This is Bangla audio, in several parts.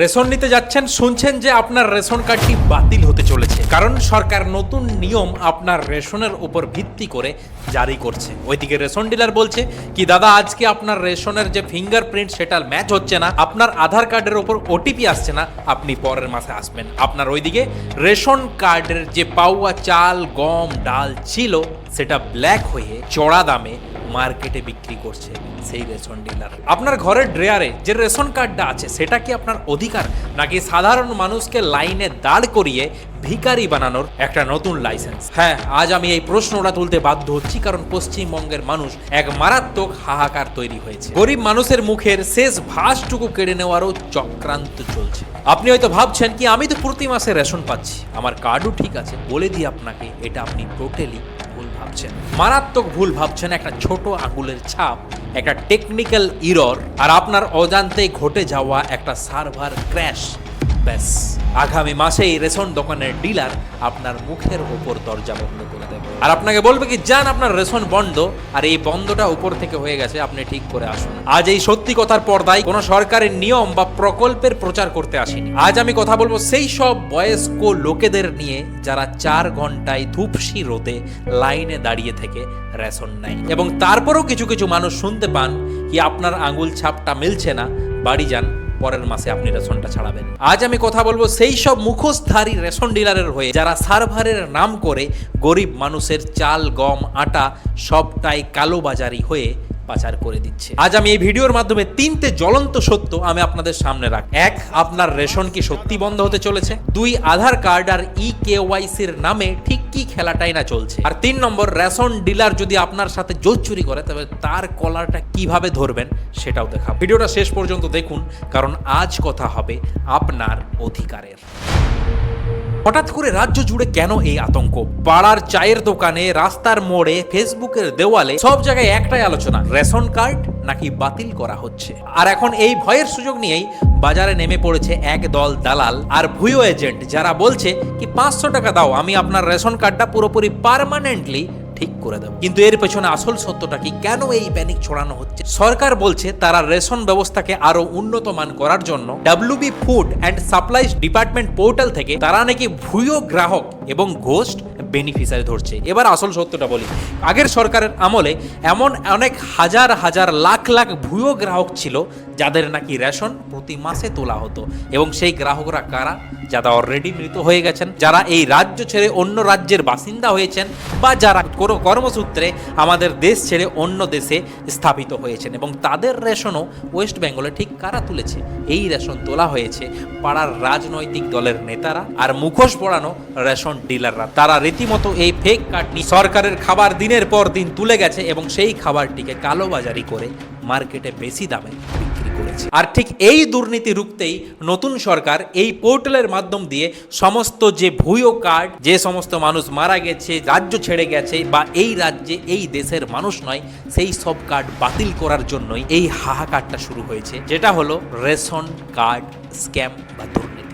রেশন নিতে যাচ্ছেন, শুনছেন যে আপনার রেশন কার্ডটি বাতিল হতে চলেছে, কারণ সরকার নতুন নিয়ম আপনার রেশনের উপর ভিত্তি করে জারি করছে। ওইদিকে রেশন ডিলার বলছে কি দাদা, আজকে আপনার রেশনের যে ফিঙ্গারপ্রিন্ট সেটা ম্যাচ হচ্ছে না, আপনার আধার কার্ডের উপর ওটিপি আসছে না, আপনি পরের মাসে আসবেন। আপনার ওইদিকে রেশন কার্ডের যে পাওয়া চাল, গম, ডাল ছিল সেটা ব্ল্যাক হয়ে চড়া দামে মার্কেটে বিক্রি করছে সেই রেশন ডিলার। আপনার ঘরের ড্রয়ারে যে রেশন কার্ডটা আছে সেটা কি আপনার অধিকার, নাকি সাধারণ মানুষকে লাইনে দাঁড় করিয়ে ভিখারি বানানোর একটা নতুন লাইসেন্স? হ্যাঁ, আজ আমি এই প্রশ্নটা তুলতে বাধ্য হচ্ছি, কারণ পশ্চিমবঙ্গের মানুষ এক মারাত্মক হাহাকার তৈরি হয়েছে। গরিব মানুষের মুখের শেষ ভাসটুকু কেড়ে নেওয়ারও চক্রান্ত চলছে। আপনি হয়তো ভাবছেন কি আমি তো প্রতি মাসে রেশন পাচ্ছি, আমার কার্ডও ঠিক আছে। বলে দিই আপনাকে, এটা আপনি টোটালি ভুল ভাবছেন, মারাত্মক ভুল ভাবছেন। একটা ছোট আঙুলের ছাপ, একটা টেকনিক্যাল ইরর, আর আপনার অজান্তেই ঘটে যাওয়া একটা সার্ভার ক্র্যাশ, ব্যাস আগামী মাসেই রেশন দোকানের ডিলার আপনার মুখের ওপর দরজা বন্ধ করে দেবে আর আপনাকে বলবে কি যান, আপনার রেশন বন্ধ, আর এই বন্ধটা উপর থেকে হয়ে গেছে, আপনি ঠিক করে আসুন। আজ এই সত্যি কথার পর্দায় কোনো সরকারের নিয়ম বা প্রকল্পের প্রচার করতে আসেনি। আজ আমি কথা বলবো সেই সব বয়স্ক লোকেদের নিয়ে যারা 4 ঘন্টায় ধূপসি রোদে লাইনে দাঁড়িয়ে থেকে রেশন নেয়, এবং তারপরেও কিছু কিছু মানুষ শুনতে পান কি আপনার আঙুল ছাপটা মিলছে না, বাড়ি যান, পরের মাসে আপনি রেশনটা ছাড়াবেন। আজ আমি কথা বলবো সেই সব মুখোশধারী রেশন ডিলারের হয়ে যারা সার্ভারের নাম করে গরিব মানুষের চাল, গম, আটা সবটাই কালোবাজারি হয়ে পাচার করে দিচ্ছে। আজ আমি এই ভিডিওর মাধ্যমে 3টে জ্বলন্ত সত্য আমি আপনাদের সামনে রাখ। 1, আপনার রেশন কি সত্যি বন্ধ হতে চলেছে? 2, আধার কার্ড আর KYCর নামে ঠিক কি খেলাটাই না চলছে? আর 3 নম্বর, রেশন ডিলার যদি আপনার সাথে জোর চুরি করে তবে তার কলারটা কিভাবে ধরবেন সেটাও দেখাবো। ভিডিওটা শেষ পর্যন্ত দেখুন, কারণ আজ কথা হবে আপনার অধিকারের। হঠাৎ করে রাজ্য জুড়ে কেন এই আতঙ্ক? পাড়ার চায়ের দোকানে, রাস্তার মোড়ে, ফেসবুকের দেওয়ালে, সব জায়গায় একটাই আলোচনা, রেশন কার্ড নাকি বাতিল করা হচ্ছে। আর এখন এই ভয়ের সুযোগ নিয়েই বাজারে নেমে পড়েছে এক দল দালাল আর ভুয়ো এজেন্ট, যারা বলছে কি 500 টাকা দাও, আমি আপনার রেশন কার্ডটা পুরোপুরি পার্মানেন্টলি ঠিক করে দেব। কিন্তু এর পেছনে আসল সত্যটা কি? কেন এই প্যানিক ছড়ানো হচ্ছে? সরকার বলছে তারা রেশন ব্যবস্থাকে আরো উন্নত মান করার জন্য WB food and supplies department portal থেকে তারা নাকি ভুয়ো গ্রাহক এবং ঘোস্ট বেনিফিশিয়ারি ধরছে। এবার আসল সত্যটা বলি, আগের সরকারের আমলে এমন অনেক হাজার হাজার লাখ লাখ ভুয়ো গ্রাহক ছিল যাদের নাকি রেশন প্রতি মাসে তোলা হতো, এবং সেই গ্রাহকরা কারা? যারা অলরেডি মৃত হয়ে গেছেন, যারা এই রাজ্য ছেড়ে অন্য রাজ্যের বাসিন্দা হয়েছেন, বা যারা কোনো কর্মসূত্রে আমাদের দেশ ছেড়ে অন্য দেশে স্থাপিত হয়েছেন, এবং তাদের রেশনও ওয়েস্ট বেঙ্গলে ঠিক কারা তুলেছে? এই রেশন তোলা হয়েছে পাড়ার রাজনৈতিক দলের নেতারা আর মুখোশ পড়ানো রেশন ডিলাররা। তারা রীতিমতো এই ফেক কার্ড নিয়ে সরকারের খাবার দিনের পর দিন তুলে গেছে, এবং সেই খাবারটিকে কালোবাজারি করে মার্কেটে বেশি দামে বিক্রি করেছে। আর ঠিক এই দুর্নীতি রুখতেই নতুন সরকার এই পোর্টালের মাধ্যম দিয়ে সমস্ত যে ভুয়ো কার্ড, যে সমস্ত মানুষ মারা গেছে, রাজ্য ছেড়ে গেছে, বা এই রাজ্যে এই দেশের মানুষ নয়, সেই সব কার্ড বাতিল করার জন্যই এই হাহাকারটা শুরু হয়েছে, যেটা হলো রেশন কার্ড স্ক্যাম বা দুর্নীতি।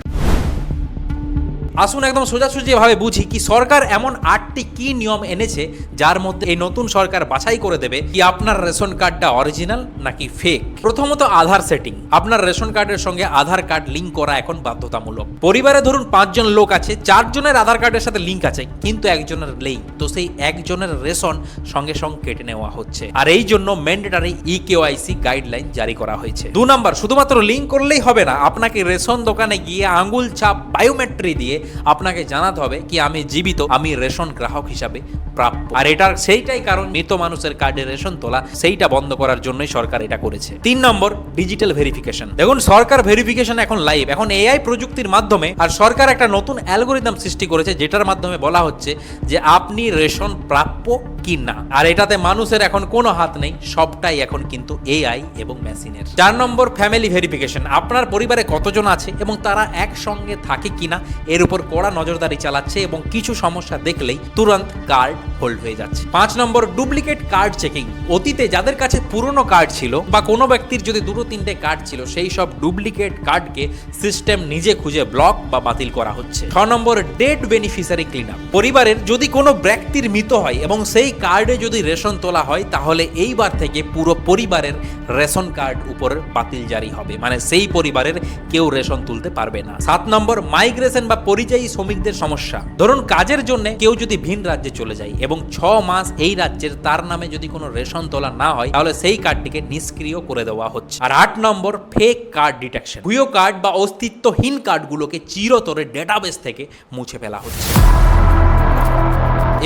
আসুন একদম সোজাসুজি ভাবে বুঝি কি সরকার এমন 8টি কি নিয়ম এনেছে যার মধ্যে এই নতুন সরকার বাছাই করে দেবে কি আপনার রেশন কার্ডটা অরিজিনাল নাকি ফেক। প্রথমত, আধার সেটিং। আপনার রেশন কার্ডের সঙ্গে আধার কার্ড লিঙ্ক করা এখন বাধ্যতামূলক। পরিবারে ধরুন 5 জন লোক আছে, 4 জনের আধার কার্ডের সাথে লিঙ্ক আছে, কিন্তু একজনের নেই, তো সেই একজনের রেশন সঙ্গে সঙ্গে কেটে নেওয়া হচ্ছে। আর এই জন্য ম্যান্ডেটরি KYC গাইডলাইন জারি করা হয়েছে। 2 নম্বর, শুধুমাত্র লিঙ্ক করলেই হবে না, আপনাকে রেশন দোকানে গিয়ে আঙ্গুল ছাপ বায়োমেট্রি দিয়ে আপনাকে জানাতে হবে কি আমি জীবিত, আমি রেশন গ্রাহক হিসাবে প্রাপ্য। আর এটার সেইটাই কারণ মৃত মানুষের কার্ডে রেশন তোলা, সেইটা বন্ধ করার জন্যই সরকার এটা করেছে। 3 নম্বর, ডিজিটাল ভেরিফিকেশন। দেখুন, সরকার ভেরিফিকেশন এখন লাইভ, এখন AI প্রযুক্তির মাধ্যমে। আর সরকার একটা নতুন অ্যালগোরিদম সৃষ্টি করেছে যেটার মাধ্যমে বলা হচ্ছে যে আপনি রেশন প্রাপ্য কি না। আর এটাতে মানুষের এখন কোনো হাত নেই, সবটাই এখন কিন্তু AI এবং মেশিনের। 4 নম্বর, ফ্যামিলি ভেরিফিকেশন। আপনার পরিবারে কতজন আছে এবং তারা একসঙ্গে থাকে কিনা এর উপর কড়া নজরদারি চালাচ্ছে, এবং কিছু সমস্যা দেখলেই তুরন্ত কার্ড হোল্ড হয়ে যাচ্ছে। 5 নম্বর ডুপ্লিকেট কার্ড চেকিং। অতীতে যাদের কাছে পুরনো কার্ড ছিল বা কোনো ব্যক্তির যদি 2-3টে কার্ড ছিল, সেই সব ডুপ্লিকেট কার্ডকে সিস্টেম নিজে খুঁজে ব্লক বা বাতিল করা হচ্ছে। 6 নম্বর ডেড বেনিফিশিয়ারি ক্লিন আপ। পরিবারের যদি কোনো ব্যক্তির মৃত হয় এবং সেই কার্ডে যদি রেশন তোলা হয়, তাহলে এইবার থেকে পুরো পরিবারের রেশন কার্ড উপর বাতিল জারি হবে, মানে সেই পরিবারের কেউ রেশন তুলতে পারবে না। 7 নম্বর মাইগ্রেশন বা পরিযায়ী শ্রমিকদের সমস্যা। ধরুন কাজের জন্য কেউ যদি ভিন রাজ্যে চলে যায় এবং 6 মাস এই রাজ্যের তার নামে যদি কোনো রেশন তোলা না হয়, তাহলে সেই কার্ডটিকে নিষ্ক্রিয় করে দেওয়া হচ্ছে। আর 8 নম্বর ফেক কার্ড ডিটেকশন। ভুয়ো কার্ড বা অস্তিত্বহীন কার্ডগুলোকে চিরতরে ডেটাবেস থেকে মুছে ফেলা হচ্ছে।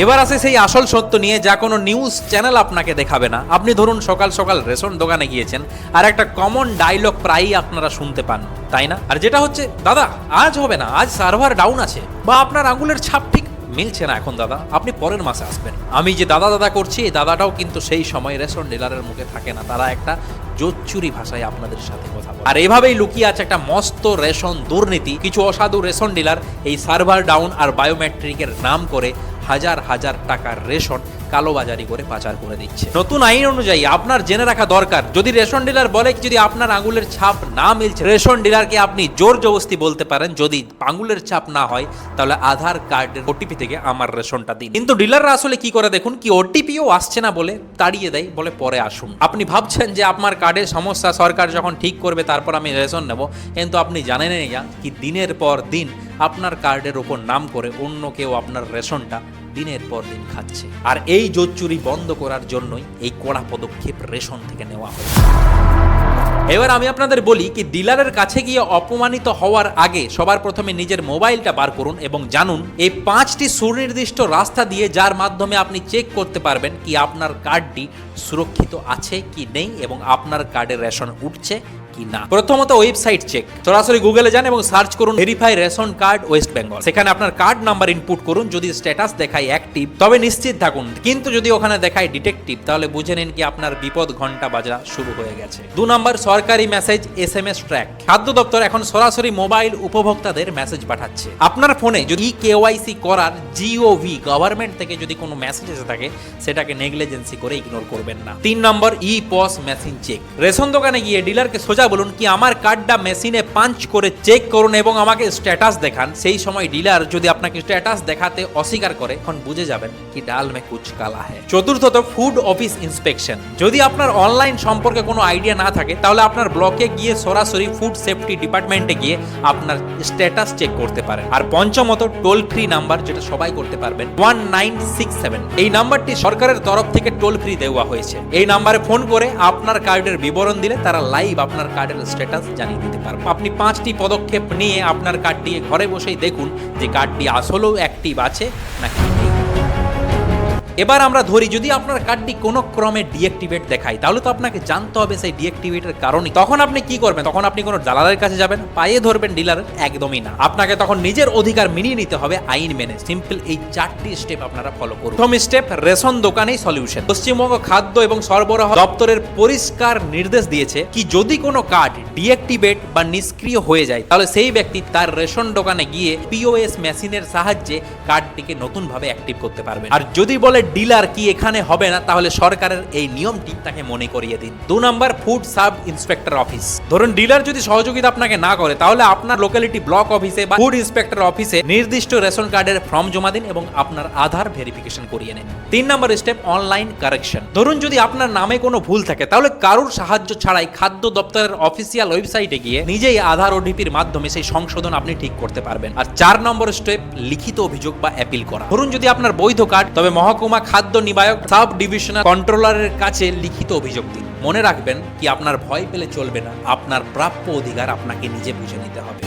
এবার আসে সেই আসল সত্য নিয়ে, যা কোনো নিউজ চ্যানেল আপনাকে দেখাবে না। আপনি ধরুন সকাল সকাল রেশন দোকানে গিয়েছেন, আর একটা কমন ডায়লগ প্রায়ই আপনারা শুনতে পান, তাই না? আর যেটা হচ্ছে, দাদা আজ হবে না, আজ সার্ভার ডাউন আছে, বা আপনার আঙুলের ছাপ ঠিক মিলছে না এখন দাদা, আপনি পরের মাসে আসবেন। আমি যে দাদা দাদা করছি, এই দাদাটাও কিন্তু সেই সময় রেশন ডিলারের মুখে থাকে না, তারা একটা জোচ্চুরি ভাষায় আপনাদের সাথে কথা বলে। আর এভাবেই লুকিয়ে আছে একটা মস্ত রেশন দুর্নীতি। কিছু অসাধু রেশন ডিলার এই সার্ভার ডাউন আর বায়োমেট্রিকের নাম করে হাজার হাজার টাকার রেশন কালোবাজারি করে পাচার করে দিচ্ছে। নতুন আইন অনুযায়ী আপনার জেনে রাখা দরকার, যদি রেশন ডিলার বলে যদি আপনার আঙুলের ছাপ না মিলছে, রেশন ডিলারকে আপনি জোর জবরদস্তি বলতে পারেন, যদি আঙুলের ছাপ না হয় তাহলে আধার কার্ডের ওটিপি থেকে আমার রেশনটা দিন। কিন্তু ডিলাররা আসলে কি করে দেখুন, কি ওটিপিও আসছে না বলে তাড়িয়ে দেয়, বলে পরে আসুন। আপনি ভাবছেন যে আপনার কার্ডের সমস্যা সরকার যখন ঠিক করবে তারপর আমি রেশন নেব, কিন্তু আপনি জানেন না কি দিনের পর দিন আপনার কার্ডের ওপর নাম করে অন্য কেউ আপনার রেশনটা দিনের পর দিন খাচ্ছে। আর এই জোচ্চুরি বন্ধ করার জন্যই এই কড়া পদক্ষেপ রেশন থেকে নেওয়া হয়। এবার আমি আপনাদের বলি কি, ডিলারের কাছে গিয়ে অপমানিত হওয়ার আগে সবার প্রথমে নিজের মোবাইলটা বার করুন এবং জানুন এই 5টি সুনির্দিষ্ট রাস্তা দিয়ে যার মাধ্যমে আপনি চেক করতে পারবেন কি আপনার কার্ডটি সুরক্ষিত আছে কি নেই এবং আপনার কার্ডের রেশন উঠছে না। প্রথমত ওয়েবসাইট চেক। সরাসরি গুগলে যান এবং সার্চ করুন verify ration card West Bengal. সেখানে আপনার কার্ড নাম্বার ইনপুট করুন। যদি স্ট্যাটাস দেখায় অ্যাক্টিভ তবে নিশ্চিত থাকুন, কিন্তু যদি ওখানে দেখায় ডিটেকটিভ তাহলে বুঝে নিন কি আপনার বিপদ ঘন্টা বাজা শুরু হয়ে গেছে। 2 নম্বর সরকারি মেসেজ SMS ট্র্যাক। খাদ্য দপ্তর এখন সরাসরি মোবাইল উপভোক্তাদের মেসেজ পাঠাচ্ছে। আপনার ফোনে যদি KYC করার GOV গভর্নমেন্ট থেকে যদি কোনো মেসেজ এসে থাকে, সেটাকে নেগলিজেন্সি করে ইগনোর করবেন না। 3 নম্বর POS মেশিন চেক। রেশন দোকানে গিয়ে ডিলারকে সোজা বলুন কি আমার কার্ডটা মেশিনে পাঞ্চ করে চেক করুন এবং আমাকে স্ট্যাটাস দেখান। সেই সময় ডিলার যদি আপনাকে স্ট্যাটাস দেখাতে অস্বীকার করে, তখন বুঝে যাবেন কি ডাল মে কুছ কালা হ্যায়। চতুর্থত ফুড অফিস ইন্সপেকশন। যদি আপনার অনলাইন সম্পর্কে কোনো আইডিয়া না থাকে, তাহলে আপনার ব্লকে গিয়ে সরাসরি ফুড সেফটি ডিপার্টমেন্টে গিয়ে আপনার স্ট্যাটাস চেক করতে পারেন। আর পঞ্চমত টোল ফ্রি নাম্বার, যেটা সবাই করতে পারবেন, 1967। এই নাম্বারটি সরকারের তরফ থেকে টোল ফ্রি দেওয়া হয়েছে। এই নাম্বারে ফোন করে আপনার কার্ডের বিবরণ দিলে তারা লাইভ আপনার কার্ডের স্ট্যাটাস জানিয়ে দিতে পারবে। আপনি 5টি পদক্ষেপ নিয়ে আপনার কার্ডটি ঘরে বসেই দেখুন যে কার্ডটি আসলেও অ্যাক্টিভ আছে নাকি নেই। এবার আমরা ধরি যদি আপনার কার্ডটি কোনো ক্রমে ডিঅ্যাক্টিভেট দেখায়, তাহলে তো আপনাকে জানতে হবে সেই ডিঅ্যাক্টিভেটের কারণে। তখন আপনি কি করবেন? তখন আপনি কোনো দালালের কাছে যাবেন, পায়ে ধরবেন ডিলারের? একদমই না। আপনাকে তখন নিজের অধিকার মিনিয়ে নিতে হবে আইন মেনে। সিম্পল এই 4টি স্টেপ আপনারা ফলো করুন। প্রথম স্টেপ, রেশন দোকানেই সলিউশন। পশ্চিমবঙ্গ খাদ্য এবং সরবরাহ দপ্তরের পরিষ্কার নির্দেশ দিয়েছে কি যদি কোনো কার্ড ডিঅ্যাক্টিভেট বা নিষ্ক্রিয় হয়ে যায়, তাহলে সেই ব্যক্তি তার রেশন দোকানে গিয়ে POS মেশিনের সাহায্যে কার্ডটিকে নতুনভাবে অ্যাক্টিভ করতে পারবেন। আর যদি বলে ডিলার কি এখানে হবে না, তাহলে সরকারের এই নিয়মটি তাকে মনে করিয়ে দিন। 2 নম্বর ফুড সাব ইন্সপেক্টর অফিস। ধরুন ডিলার যদি সহযোগিতা আপনাকে না করে, তাহলে আপনার লোকালিটি ব্লক অফিসে বা ফুড ইন্সপেক্টর অফিসে নির্দিষ্ট রেশন কার্ডের ফর্ম জমা দিন এবং আপনার আধার ভেরিফিকেশন করিয়ে নিন। 3 নম্বর স্টেপ, অনলাইন কারেকশন। ধরুন যদি আপনার নামে কোনো ভুল থাকে, তাহলে কারোর সাহায্য ছাড়াই খাদ্য দপ্তরের অফিসিয়াল ওয়েবসাইটে গিয়ে নিজেই আধার OTPর মাধ্যমে সেই সংশোধন আপনি ঠিক করতে পারবেন। আর 4 নম্বর স্টেপ, লিখিত অভিযোগ বা অ্যাপিল করা। ধরুন যদি আপনার বৈধ কার্ড, তবে মহকুমা খাদ্য নিবায়ক সাব ডিভিশনাল কন্ট্রোলারের কাছে লিখিত অভিযোগ দিন। মনে রাখবেন কি আপনার ভয় পেলে চলবে না, আপনার প্রাপ্য অধিকার আপনাকে নিজে বুঝে নিতে হবে।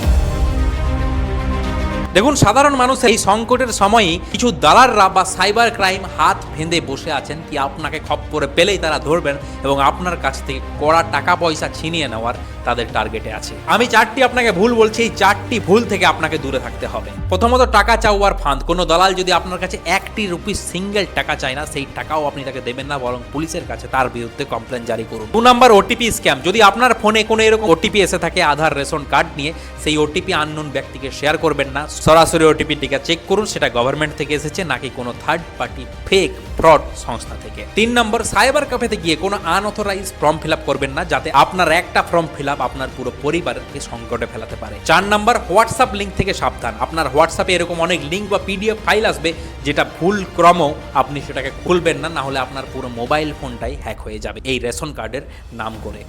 দেখুন সাধারণ মানুষ এই সংকটের সময়ই কিছু দালালরা বা সাইবার ক্রাইম হাত ভেঁধে বসে আছেন কি আপনাকে খপ্পরে পেলেই তারা ধরবেন এবং আপনার কাছ থেকে কড়া টাকা পয়সা ছিনিয়ে নেওয়ার তাদের টার্গেটে আছে। আমি 4টি আপনাকে ভুল বলছি, এই 4টি ভুল থেকে আপনাকে দূরে থাকতে হবে। প্রথমত টাকা চাওয়ার ফাঁদ। কোনো দালাল যদি আপনার কাছে 1টি রুপি সিঙ্গেল টাকা চায় না, সেই টাকাও আপনি তাকে দেবেন না, বরং পুলিশের কাছে তার বিরুদ্ধে কমপ্লেন জারি করুন। 2 নম্বর OTP স্ক্যাম। যদি আপনার ফোনে কোনো এরকম OTP এসে থাকে আধার রেশন কার্ড নিয়ে, সেই OTP আননোন ব্যক্তিকে শেয়ার করবেন না। সরাসরি ওটিপিটিকা চেক করুন সেটা গভর্নমেন্ট থেকে এসেছে নাকি কোনো থার্ড পার্টি ফেক ফ্রড সংস্থা থেকে। 3 নম্বর, সাইবার ক্যাফেতে গিয়ে কোনো আনঅথরাইজ ফর্ম ফিল আপ করবেন না, যাতে আপনার একটা ফর্ম ফিল আপ আপনার পুরো পরিবারকে সংকটে ফেলাতে পারে। 4 নম্বর, হোয়াটসঅ্যাপ লিঙ্ক থেকে সাবধান। আপনার হোয়াটসঅ্যাপে এরকম অনেক লিঙ্ক বা পিডিএফ ফাইল আসবে যেটা ভুল ক্রমেও আপনি সেটাকে খুলবেন না, না হলে আপনার পুরো মোবাইল ফোনটাই হ্যাক হয়ে যাবে এই রেশন কার্ডের নাম করে।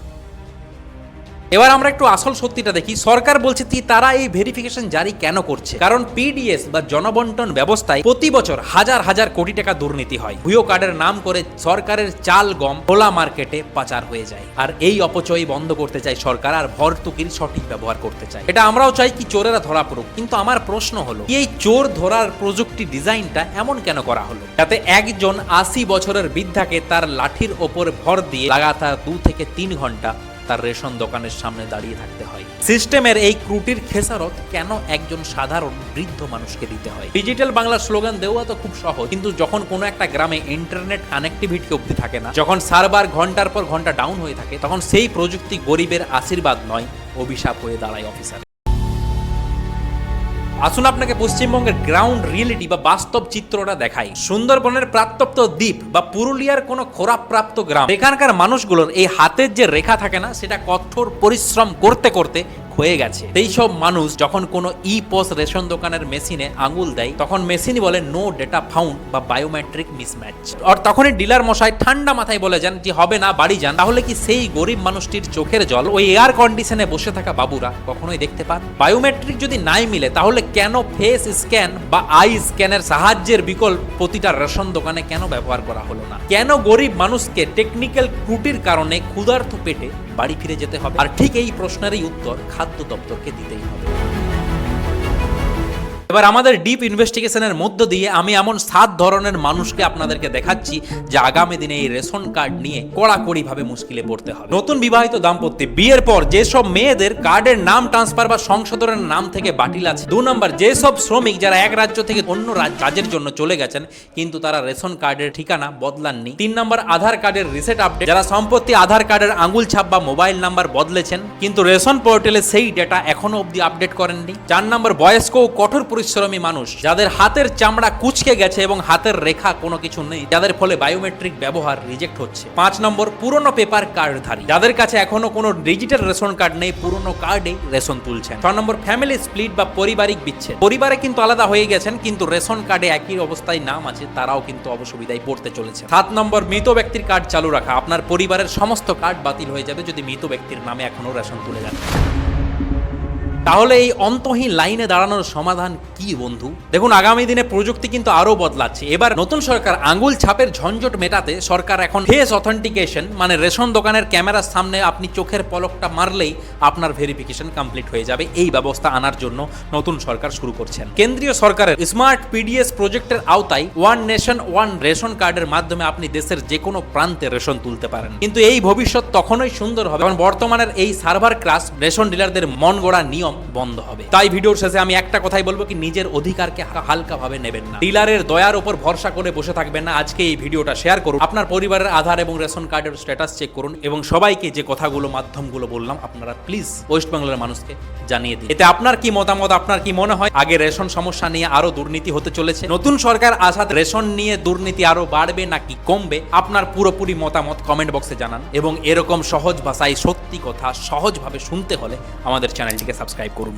এবার আমরা একটু আসল সত্যিটা দেখি। সরকার বলছে তারা এই ভেরিফিকেশন জারি কেন করছে, কারণ পিডিএস বা জনবন্টন ব্যবস্থায় প্রতি বছর হাজার হাজার কোটি টাকা দুর্নীতি হয়। ভুয়ো কার্ডের নাম করে সরকারের চাল গম খোলা মার্কেটে পাচার হয়ে যায়। আর এই অপচয় বন্ধ করতে চায় সরকার, আর ভর্তুকির সঠিক ব্যবহার করতে চায়। এটা আমরাও চাই কি চোরেরা ধরা পড়ুক, কিন্তু আমার প্রশ্ন হলো এই চোর ধরার প্রযুক্তি ডিজাইনটা এমন কেন করা হলো যাতে একজন 80 বছরের বৃদ্ধাকে তার লাঠির ওপর ভর দিয়ে লাগাতার 2 থেকে 3 ঘন্টা তার রেশন দোকানের সামনে দাঁড়িয়ে থাকতে হয়। সিস্টেমের এই ত্রুটির খেসারত কেন একজন সাধারণ বৃদ্ধ মানুষকে দিতে হয়? ডিজিটাল বাংলা স্লোগান দেওয়া তো খুব সহজ, কিন্তু যখন কোনো একটা গ্রামে ইন্টারনেট কানেক্টিভিটি অবধি থাকে না, যখন সার্ভার ঘন্টার পর ঘন্টা ডাউন হয়ে থাকে, তখন সেই প্রযুক্তি গরিবের আশীর্বাদ নয়, অভিশাপ হয়ে দাঁড়ায় অফিসার। আসুন আপনাকে পশ্চিমবঙ্গের গ্রাউন্ড রিয়েলিটি বা বাস্তব চিত্রটা দেখাই। সুন্দরবনের প্রাপ্তপ্ত দ্বীপ বা পুরুলিয়ার কোনো খোরাকপ্রাপ্ত গ্রাম, এখানকার মানুষগুলোর এই হাতের যে রেখা থাকে না, সেটা কঠোর পরিশ্রম করতে করতে হয়ে গেছে। এই সব মানুষ যখন কোনো ই-পস রেশন দোকানের মেশিনে আঙুল দেয়, তখন মেশিন বলে নো ডেটা ফাউন্ড বা বায়োমেট্রিক মিসম্যাচ। আর তখনই ডিলার মশাই ঠান্ডা মাথায় বলে যান যে হবে না, বাড়ি যান। তাহলে কি সেই গরিব মানুষটির চোখের জল ওই এয়ার কন্ডিশনে বসে থাকা বাবুরা কখনোই দেখতে পান? বায়োমেট্রিক যদি নাই মিলে, তাহলে কেন ফেস স্ক্যান বা আই স্ক্যানের সাহায্যের বিকল্প প্রতিটা রেশন দোকানে কেন ব্যবহার করা হলো না? কেন গরিব মানুষকে টেকনিক্যাল ত্রুটির কারণে ক্ষুধার্ত পেটে বাড়ি ফিরে যেতে হবে? আর ঠিক এই প্রশ্নেরই উত্তর খাদ্য দপ্তরকে দিতেই হবে। এবার আমাদের ডিপ ইনভেস্টিগেশনের মধ্য দিয়ে আমি এমন 7 ধরনের মানুষকে আপনাদেরকে দেখাচ্ছি যে আগামী দিনে এই রেশন কার্ড নিয়ে কড়াকড়ি ভাবে মুশকিলে পড়তে হবে। নতুন বিবাহিত দাম্পত্য, বিয়ের পর যেসব মেয়েদের কার্ডের নাম ট্রান্সফার বা সংশোধনের নাম থেকে বাতিল আছে। 2 নম্বর, যেসব শ্রমিক যারা এক রাজ্য থেকে অন্য কাজের জন্য চলে গেছেন কিন্তু তারা রেশন কার্ডের ঠিকানা বদলাননি। 3 নম্বর, আধার কার্ডের রিসেট আপডেট, যারা সম্প্রতি আধার কার্ডের আঙুল ছাপ বা মোবাইল নাম্বার বদলেছেন কিন্তু রেশন পোর্টালে সেই ডেটা এখনো অবধি আপডেট করেননি। 4 নম্বর, বয়স্ক ও কঠোর পরিশ্রমী মানুষ, যাদের হাতের চামড়া কুঁচকে গেছে এবং হাতের রেখা কোনো কিছু নেই, যাদের ফলে বায়োমেট্রিক ব্যবহার রিজেক্ট হচ্ছে। 5 নম্বর, পুরনো পেপার কার্ডধারী, যাদের কাছে এখনো কোনো ডিজিটাল রেশন কার্ড নেই, পুরনো কার্ডে রেশন তুলছেন। 6 নম্বর, ফ্যামিলি স্প্লিট বা পারিবারিক বিচ্ছেদ, পরিবারে কিন্তু আলাদা হয়ে গেছেন কিন্তু রেশন কার্ডে একই অবস্থায় নাম আছে, তারাও কিন্তু অসুবিধায় পড়তে চলেছে। 7 নম্বর, মৃত ব্যক্তির কার্ড চালু রাখা, আপনার পরিবারের সমস্ত কার্ড বাতিল হয়ে যাবে যদি মৃত ব্যক্তির নামে এখনো রেশন তুলে যান। তাহলে এই অন্তহীন লাইনে দাঁড়ানোর সমাধান কি বন্ধু? দেখুন, আগামী দিনে প্রযুক্তি কিন্তু আরো বদলাচ্ছে। এবার নতুন সরকার আঙ্গুল ছাপের ঝঞ্ঝট মেটাতে সরকার এখন ফেস অথেন্টিকেশন, মানে রেশন দোকানের ক্যামেরার সামনে আপনি চোখের পলকটা মারলেই আপনার ভেরিফিকেশন কমপ্লিট হয়ে যাবে, এই ব্যবস্থা আনার জন্য নতুন সরকার শুরু করছেন। কেন্দ্রীয় সরকারের স্মার্ট পিডিএস প্রজেক্টের আওতায় ওয়ান নেশন ওয়ান রেশন কার্ডের মাধ্যমে আপনি দেশের যে কোনো প্রান্তে রেশন তুলতে পারেন। কিন্তু এই ভবিষ্যৎ তখনই সুন্দর হবে যখন বর্তমানের এই সার্ভার ক্রাশ রেশন ডিলারদের মন গড়া নিয়ম বন্ধ হবে। তাই ভিডিওর শেষে আমি একটা কথাই বলবো কি নিজের অধিকারকে হালকাভাবে নেবেন না, ডিলারের দয়ার উপর ভরসা করে বসে থাকবেন না। আজকে এই ভিডিওটা শেয়ার করুন, আপনার পরিবারের আধার এবং রেশন কার্ডের স্ট্যাটাস চেক করুন এবং সবাইকে যে কথাগুলো মাধ্যমগুলো বললাম আপনারা প্লিজ ওয়েস্ট বেঙ্গলের মানুষকে জানিয়ে দিন। এতে আপনার কি মতামত, আপনার কি মনে হয় আগে রেশন সমস্যা নিয়ে আরো দুর্নীতি হতে চলেছে, নতুন সরকার আসাতে রেশন নিয়ে দুর্নীতি আরো বাড়বে নাকি কমবে? আপনার পুরোপুরি মতামত কমেন্ট বক্সে জানান এবং এরকম সহজ ভাষায় সত্যি কথা সহজভাবে শুনতে হলে আমাদের চ্যানেলটিকে সাবস্ক্রাইব করুন।